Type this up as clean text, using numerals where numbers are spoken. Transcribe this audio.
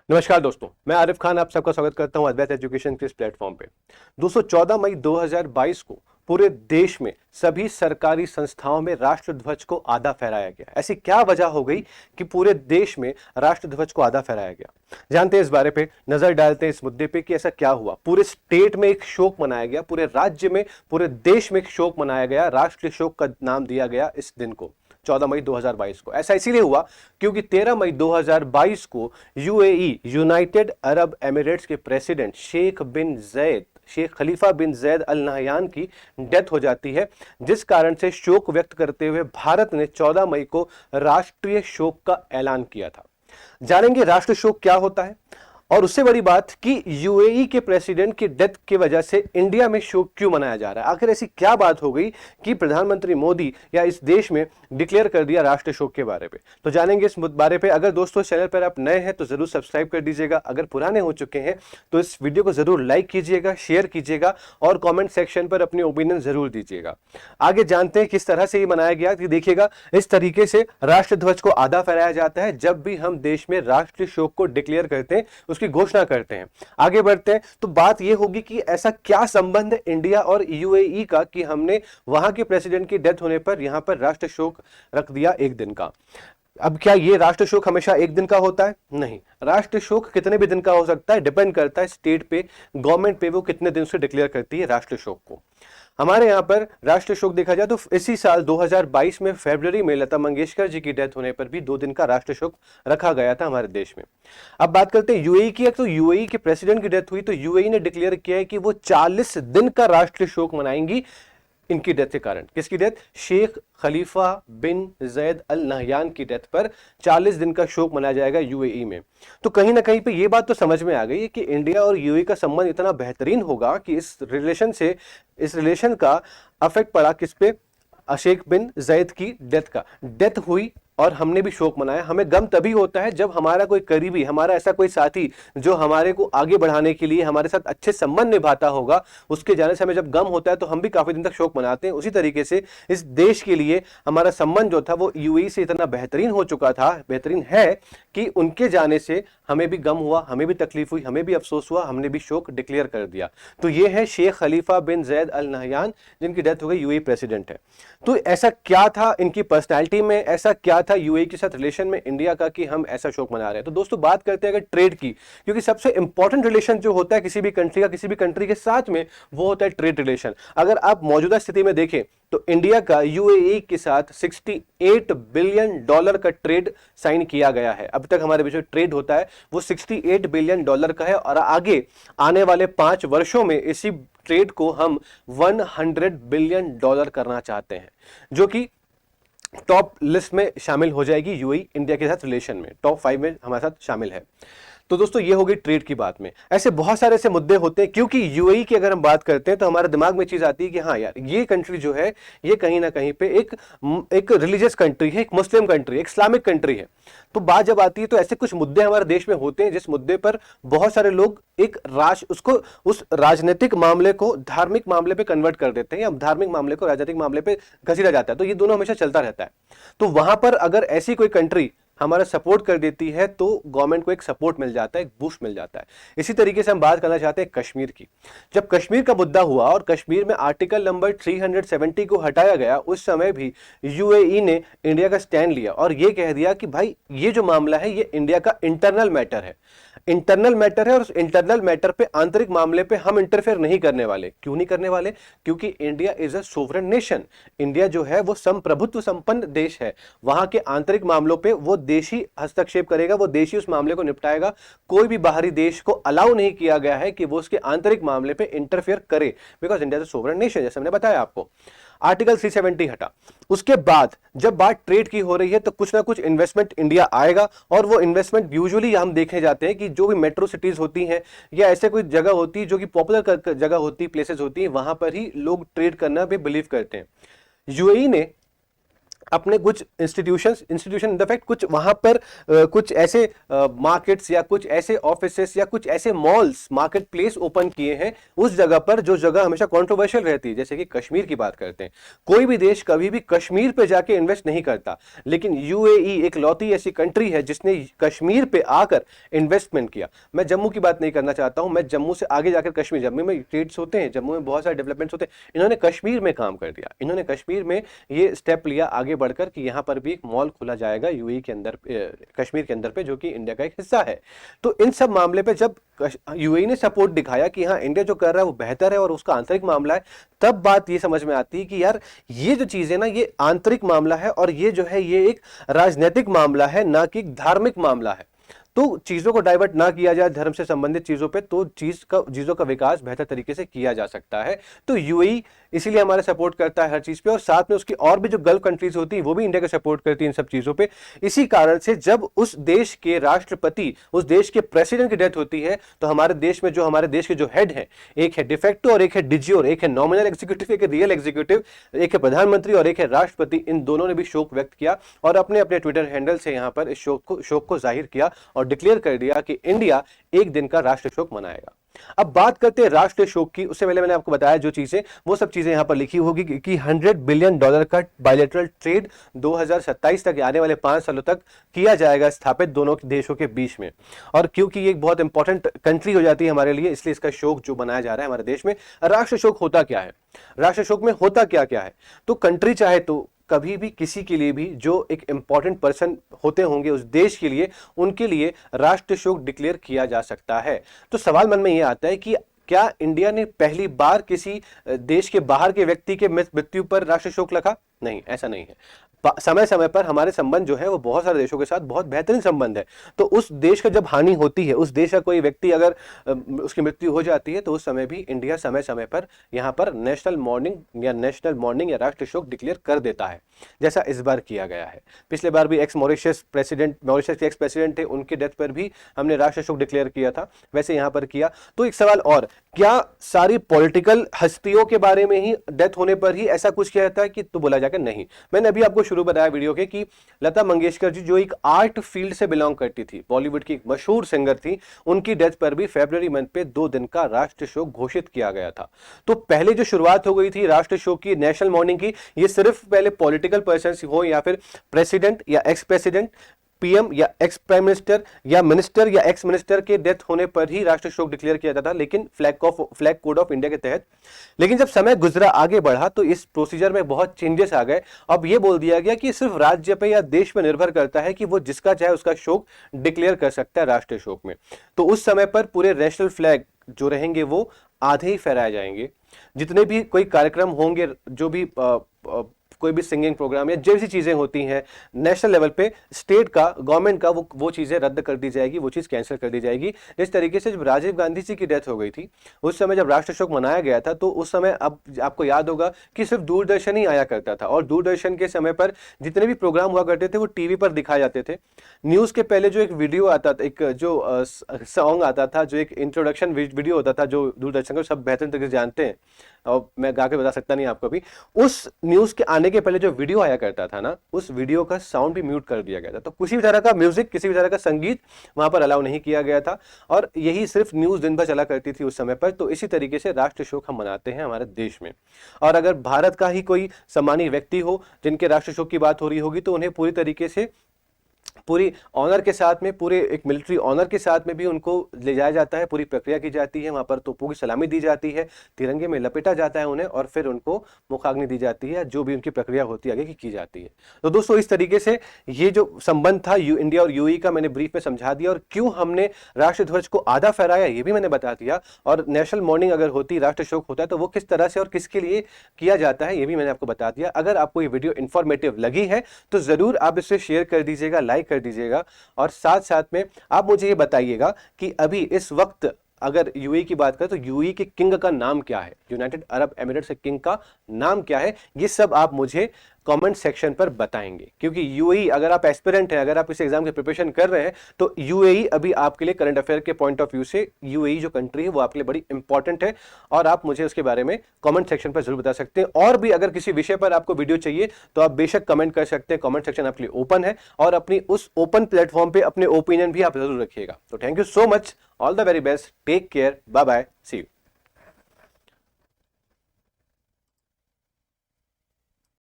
नमस्कार दोस्तों, मैं आरिफ खान आप सबका स्वागत करता हूं अद्वैत एजुकेशन के इस प्लेटफॉर्म पे। दोस्तों 14 मई 2022 को पूरे देश में सभी सरकारी संस्थाओं में राष्ट्र ध्वज को आधा फहराया गया। ऐसी क्या वजह हो गई कि पूरे देश में राष्ट्र ध्वज को आधा फहराया गया? जानते हैं इस बारे पे, नजर डालते हैं इस मुद्दे पे कि ऐसा क्या हुआ। पूरे स्टेट में एक शोक मनाया गया, पूरे राज्य में, पूरे देश में एक शोक मनाया गया। राष्ट्रीय शोक का नाम दिया गया इस दिन को 14 मई 2022 को। ऐसा इसीलिए हुआ क्योंकि 13 मई 2022 को यूएई, यूनाइटेड अरब एमिरेट्स के प्रेसिडेंट शेख खलीफा बिन जैद अल नहयान की डेथ हो जाती है, जिस कारण से शोक व्यक्त करते हुए भारत ने 14 मई को राष्ट्रीय शोक का ऐलान किया था। जानेंगे राष्ट्रीय शोक क्या होता है और उससे बड़ी बात कि यूएई के प्रेसिडेंट की डेथ की वजह से इंडिया में शोक क्यों मनाया जा रहा है। आखिर ऐसी क्या बात हो गई कि प्रधानमंत्री मोदी या इस देश में डिक्लेयर कर दिया राष्ट्रीय शोक के बारे में, तो जानेंगे इस बारे पे। अगर दोस्तों चैनल पर आप नए हैं तो जरूर सब्सक्राइब कर दीजिएगा, अगर पुराने हो चुके हैं तो इस वीडियो को जरूर लाइक कीजिएगा, शेयर कीजिएगा और कॉमेंट सेक्शन पर अपनी ओपिनियन जरूर दीजिएगा। आगे जानते हैं किस तरह से ये मनाया गया। देखिएगा, इस तरीके से राष्ट्र ध्वज को आधा फहराया जाता है जब भी हम देश में राष्ट्रीय शोक को डिक्लेयर करते हैं, की घोषणा करते हैं। आगे बढ़ते हैं तो बात यह होगी कि ऐसा क्या संबंध है इंडिया और यूएई का कि हमने वहां के प्रेसिडेंट की डेथ होने पर यहां पर राष्ट्रीय शोक रख दिया एक दिन का। अब क्या ये राष्ट्रीय शोक हमेशा एक दिन का होता है? नहीं, राष्ट्रीय शोक कितने भी दिन का हो सकता है, डिपेंड करता है स्टेट पे, गवर्नमेंट पे, वो कितने दिन से डिक्लेयर करती है राष्ट्रीय शोक को। हमारे यहाँ पर राष्ट्रीय शोक देखा जाए तो इसी साल 2022 में फरवरी में लता मंगेशकर जी की डेथ होने पर भी 2 दिन का राष्ट्रीय शोक रखा गया था हमारे देश में। अब बात करते हैं यूएई की। तो यूएई के प्रेसिडेंट की डेथ हुई तो यूएई ने डिक्लेयर किया है कि वो 40 दिन का राष्ट्रीय शोक मनाएंगी इनकी डेथ के कारण। किसकी डेथ? शेख खलीफा बिन जैद अल नहयान की डेथ पर 40 दिन का शोक मनाया जाएगा यूएई में। तो कहीं ना कहीं पे ये बात तो समझ में आ गई है कि इंडिया और यूएई का संबंध इतना बेहतरीन होगा कि इस रिलेशन का अफेक्ट पड़ा किस पे? शेख बिन जैद की डेथ हुई और हमने भी शोक मनाया। हमें गम तभी होता है जब हमारा कोई करीबी, हमारा ऐसा कोई साथी जो हमारे को आगे बढ़ाने के लिए हमारे साथ अच्छे संबंध निभाता होगा, उसके जाने से हमें जब गम होता है तो हम भी काफी दिन तक शोक मनाते हैं। उसी तरीके से इस देश के लिए हमारा संबंध जो था वो यूएई से इतना बेहतरीन हो चुका था, बेहतरीन है, कि उनके जाने से हमें भी गम हुआ, हमें भी तकलीफ हुई, हमें भी अफसोस हुआ, हमने भी शोक डिक्लेयर कर दिया। तो ये है शेख खलीफा बिन जैद अल नहयान, जिनकी डेथ हो गई, यूएई प्रेसिडेंट है। तो ऐसा क्या था इनकी पर्सनैलिटी में, ऐसा क्या था यूएई के साथ रिलेशन में इंडिया का कि हम ऐसा शोक मना रहे हैं? तो दोस्तों बात करते हैं अगर ट्रेड की, क्योंकि सबसे इंपॉर्टेंट रिलेशन जो होता है किसी भी कंट्री का किसी भी कंट्री के साथ में, वो होता है ट्रेड रिलेशन। अगर आप मौजूदा स्थिति में देखें तो इंडिया का यूएई के साथ 68 बिलियन डॉलर का ट्रेड साइन किया गया है। अब तक हमारे बीच में ट्रेड होता है वो 68 बिलियन डॉलर का है और आगे आने वाले 5 वर्षों में इसी ट्रेड को हम 100 बिलियन डॉलर करना चाहते हैं, जो कि टॉप लिस्ट में शामिल हो जाएगी। यूएई इंडिया के साथ रिलेशन में टॉप 5 में हमारे साथ शामिल है। तो दोस्तों ये हो गई ट्रेड की बात में। ऐसे बहुत सारे ऐसे मुद्दे होते हैं, क्योंकि यूएई की अगर हम बात करते हैं तो हमारे दिमाग में चीज आती है कि हाँ यार, ये कंट्री जो है ये कहीं ना कहीं पे एक रिलीजियस कंट्री है, एक मुस्लिम कंट्री, एक इस्लामिक कंट्री है। तो बात जब आती है तो ऐसे कुछ मुद्दे हमारे देश में होते हैं जिस मुद्दे पर बहुत सारे लोग उस राजनीतिक मामले को धार्मिक मामले पे कन्वर्ट कर देते हैं, या धार्मिक मामले को राजनीतिक मामले पे घसीटा जाता है। तो ये दोनों हमेशा चलता रहता है। तो वहां पर अगर ऐसी कोई कंट्री हमारा सपोर्ट कर देती है तो गवर्नमेंट को एक सपोर्ट मिल जाता है, एक बूस्ट मिल जाता है। इसी तरीके से हम बात करना चाहते हैं कश्मीर की। जब कश्मीर का मुद्दा हुआ और कश्मीर में आर्टिकल नंबर 370 को हटाया गया, उस समय भी यूएई ने इंडिया का स्टैंड लिया और यह कह दिया कि भाई ये जो मामला है ये इंडिया का इंटरनल मैटर है, और उस इंटरनल मैटर पे, आंतरिक मामले पे हम इंटरफेयर नहीं करने वाले। क्यों नहीं करने वाले? क्योंकि India is a sovereign nation. India जो है वो संप्रभुत्व संपन्न देश है। वहां के आंतरिक मामलों पे वो देश ही हस्तक्षेप करेगा, वो देश ही उस मामले को निपटाएगा। कोई भी बाहरी देश को अलाउ नहीं किया गया है कि वो उसके आंतरिक मामले पे इंटरफेयर करे, because India is a sovereign nation, जैसे मैंने बताया आपको। आर्टिकल 370 हटा। उसके बाद जब बात ट्रेड की हो रही है तो कुछ ना कुछ इन्वेस्टमेंट इंडिया आएगा, और वो इन्वेस्टमेंट यूजुअली हम देखे जाते हैं कि जो भी मेट्रो सिटीज होती हैं या ऐसे कोई जगह होती है जो कि पॉपुलर जगह होती है, प्लेसेस होती है, वहां पर ही लोग ट्रेड करना भी बिलीव करते हैं। यूएई ने अपने कुछ इंस्टीट्यूशन इन द फैक्ट कुछ वहां पर कुछ ऐसे मार्केट्स या कुछ ऐसे ऑफिसेस या कुछ ऐसे मॉल्स, मार्केट प्लेस ओपन किए हैं उस जगह पर जो जगह हमेशा कंट्रोवर्शियल रहती है। जैसे कि कश्मीर की बात करते हैं, कोई भी देश कभी भी कश्मीर पे जाके इन्वेस्ट नहीं करता, लेकिन यूएई एक लौती ऐसी कंट्री है जिसने कश्मीर पे आकर इन्वेस्टमेंट किया। मैं जम्मू की बात नहीं करना चाहता हूं, मैं जम्मू से आगे जाकर कश्मीर, जम्मू में ट्रेड्स होते हैं, जम्मू में बहुत सारे डेवलपमेंट्स होते हैं, इन्होंने कश्मीर में काम कर दिया, इन्होंने कश्मीर में ये स्टेप लिया आगे बढ़कर कि यहां पर भी एक मॉल खोला जाएगा यूएई के अंदर, कश्मीर के अंदर पे, जो कि इंडिया का एक हिस्सा है। तो इन सब मामले पे जब यूएई ने सपोर्ट दिखाया कि हाँ इंडिया जो कर रहा है वो बेहतर है और उसका आंतरिक मामला है, तब बात ये समझ में आती है कि यार ये जो चीजें ना ये आंतरिक मामला है और ये जो है ये एक राजनीतिक मामला है, ना कि धार्मिक मामला है। तो चीजों को डाइवर्ट ना किया जाए धर्म से संबंधित चीजों पे, तो चीजों का विकास बेहतर तरीके से किया जा सकता है। तो यूएई इसीलिए हमारा सपोर्ट करता है हर चीज पे, और साथ में उसकी और भी जो गल्फ कंट्रीज होती है वो भी इंडिया का सपोर्ट करती है इन सब चीजों पे। इसी कारण से जब उस देश के राष्ट्रपति, उस देश के प्रेसिडेंट की डेथ होती है, तो हमारे देश में जो हमारे देश के जो हेड है, एक है डिफेक्टो और एक है डिजियोर, एक है नॉमिनल एग्जीक्यूटिव, एक है रियल एग्जीक्यूटिव, एक है प्रधानमंत्री और एक है राष्ट्रपति। इन दोनों ने भी शोक व्यक्त किया और अपने अपने ट्विटर हैंडल से यहां पर इस शोक को जाहिर किया और डिक्लेयर कर दिया कि इंडिया एक दिन का राष्ट्रीय शोक मनाएगा। अब बात करते हैं राष्ट्रीय शोक की, उससे पहले मैंने आपको बताया जो चीजें, वो सब चीजें यहां पर लिखी होगी कि $100 बिलियन का बायलैटरल ट्रेड 2027 तक, आने वाले 5 सालों तक किया जाएगा स्थापित दोनों देशों के बीच में। और क्योंकि ये एक बहुत इंपॉर्टेंट कंट्री हो जाती है हमारे लिए, इसलिए इसका शोक जो बनाया जा रहा है हमारे देश में। राष्ट्रीय शोक होता क्या है, राष्ट्रीय शोक में होता क्या क्या है? तो कंट्री चाहे तो कभी भी किसी के लिए भी जो एक इंपॉर्टेंट पर्सन होते होंगे उस देश के लिए, उनके लिए राष्ट्रीय शोक डिक्लेयर किया जा सकता है। तो सवाल मन में यह आता है कि क्या इंडिया ने पहली बार किसी देश के बाहर के व्यक्ति के मृत्यु पर राष्ट्रीय शोक रखा? नहीं, ऐसा नहीं है। समय समय पर हमारे संबंध जो है वो बहुत सारे देशों के साथ बहुत बेहतरीन संबंध है। तो उस देश का जब हानि होती है, उस देश का कोई व्यक्ति अगर उसकी मृत्यु हो जाती है, तो उस समय भी इंडिया समय समय पर यहाँ पर नेशनल मॉर्निंग या राष्ट्रीय शोक डिक्लेयर कर देता है, जैसा इस बार किया गया है। पिछले बार भी मॉरिशस के एक्स प्रेसिडेंट थे, उनकी डेथ पर भी हमने राष्ट्रीय शोक डिक्लेयर किया था, वैसे यहाँ पर किया। तो एक सवाल और, क्या सारी पॉलिटिकल हस्तियों के बारे में ही डेथ होने पर ही ऐसा कुछ किया जाता है कि? तो बोला जाकर नहीं। मैंने अभी आपको शुरू बताया वीडियो के कि लता मंगेशकर जी जो एक आर्ट फील्ड से बिलोंग करती थी, बॉलीवुड की एक मशहूर सिंगर थी, उनकी डेथ पर भी फरवरी मंथ पे 2 दिन का राष्ट्रीय शोक घोषित किया गया था। तो पहले जो शुरुआत हो गई थी राष्ट्रीय शोक की, नेशनल मॉर्निंग की, ये सिर्फ पहले पॉलिटिकल पर्सन हो या फिर प्रेसिडेंट या एक्स प्रेसिडेंट, पीएम या एक्स प्राइम मिनिस्टर या मिनिस्टर या एक्स मिनिस्टर के डेथ होने पर ही राष्ट्रीय शोक डिक्लेयर किया जाता था, लेकिन फ्लैग कोड ऑफ इंडिया के तहत। लेकिन जब समय गुजरा, आगे बढ़ा, तो इस प्रोसीजर में बहुत चेंजेस आ गए। अब यह बोल दिया गया कि सिर्फ राज्य पे या देश पे निर्भर करता है कि वो जिसका चाहे उसका शोक डिक्लेयर कर सकता है राष्ट्रीय शोक में। तो उस समय पर पूरे नेशनल फ्लैग जो रहेंगे वो आधे ही फहराए जाएंगे। जितने भी कोई कार्यक्रम होंगे, जो भी कोई भी सिंगिंग प्रोग्राम या जैसी चीजें होती हैं नेशनल लेवल पे, स्टेट का, गवर्नमेंट का, वो चीजें रद्द कर दी जाएगी, वो चीज कैंसिल कर दी जाएगी। इस तरीके से जब राजीव गांधी जी की डेथ हो गई थी, उस समय जब राष्ट्रीय शोक मनाया गया था, तो उस समय अब आपको याद होगा कि सिर्फ दूरदर्शन ही आया करता था, और दूरदर्शन के समय पर जितने भी प्रोग्राम हुआ करते थे वो टीवी पर दिखाए जाते थे। न्यूज के पहले जो एक वीडियो आता था, एक जो सॉन्ग आता था, जो एक इंट्रोडक्शन वीडियो होता था, जो दूरदर्शन को सब बेहतर तरीके से जानते हैं और मैं गा के बता सकता नहीं आपको भी, उस न्यूज के आने के पहले जो वीडियो आया करता था ना, उस वीडियो का साउंड भी म्यूट कर दिया गया था। तो किसी भी तरह का म्यूजिक, किसी भी तरह का संगीत वहां पर अलाउ नहीं किया गया था, और यही सिर्फ न्यूज दिन भर चला करती थी उस समय पर। तो इसी तरीके से राष्ट्रीय शोक हम मनाते हैं हमारे देश में। और अगर भारत का ही कोई सम्मानीय व्यक्ति हो जिनके राष्ट्रीय शोक की बात हो रही होगी, तो उन्हें पूरी तरीके से, पूरी ऑनर के साथ में, पूरे एक मिलिट्री ऑनर के साथ में भी उनको ले जाया जाता है, पूरी प्रक्रिया की जाती है, वहां पर तोपों की सलामी दी जाती है, तिरंगे में लपेटा जाता है उन्हें, और फिर उनको मुखाग्नि दी जाती है, जो भी उनकी प्रक्रिया होती है आगे की जाती है। तो दोस्तों इस तरीके से ये जो संबंध था इंडिया और यूएई का, मैंने ब्रीफ में समझा दिया, और क्यों हमने राष्ट्रीय ध्वज को आधा फहराया ये भी मैंने बता दिया, और नेशनल मॉर्निंग अगर होती, राष्ट्रीय शोक होता है, तो वो किस तरह से और किसके लिए किया जाता है ये भी मैंने आपको बता दिया। अगर आपको ये वीडियो इंफॉर्मेटिव लगी है तो जरूर आप इसे शेयर कर दीजिएगा, लाइक कर दीजिएगा, और साथ साथ में आप मुझे ये बताइएगा कि अभी इस वक्त अगर यूएई की बात करें तो यूएई के किंग का नाम क्या है, यूनाइटेड अरब एमिरेट्स के किंग का नाम क्या है, ये सब आप मुझे कमेंट सेक्शन पर बताएंगे, क्योंकि यूएई, अगर आप एस्पिरेंट हैं, अगर आप इस एग्जाम की प्रिपरेशन कर रहे हैं, तो यूएई अभी आपके लिए करंट अफेयर के पॉइंट ऑफ व्यू से यूएई जो कंट्री है वो आपके लिए बड़ी इंपॉर्टेंट है, और आप मुझे उसके बारे में कमेंट सेक्शन पर जरूर बता सकते हैं। और भी अगर किसी विषय पर आपको वीडियो चाहिए तो आप बेशक कमेंट कर सकते हैं, कमेंट सेक्शन आपके लिए ओपन है, और अपनी उस ओपन प्लेटफॉर्म पे अपने ओपिनियन भी आप जरूर रखिएगा। तो thank you so much, all the very best, take care, bye bye, see you.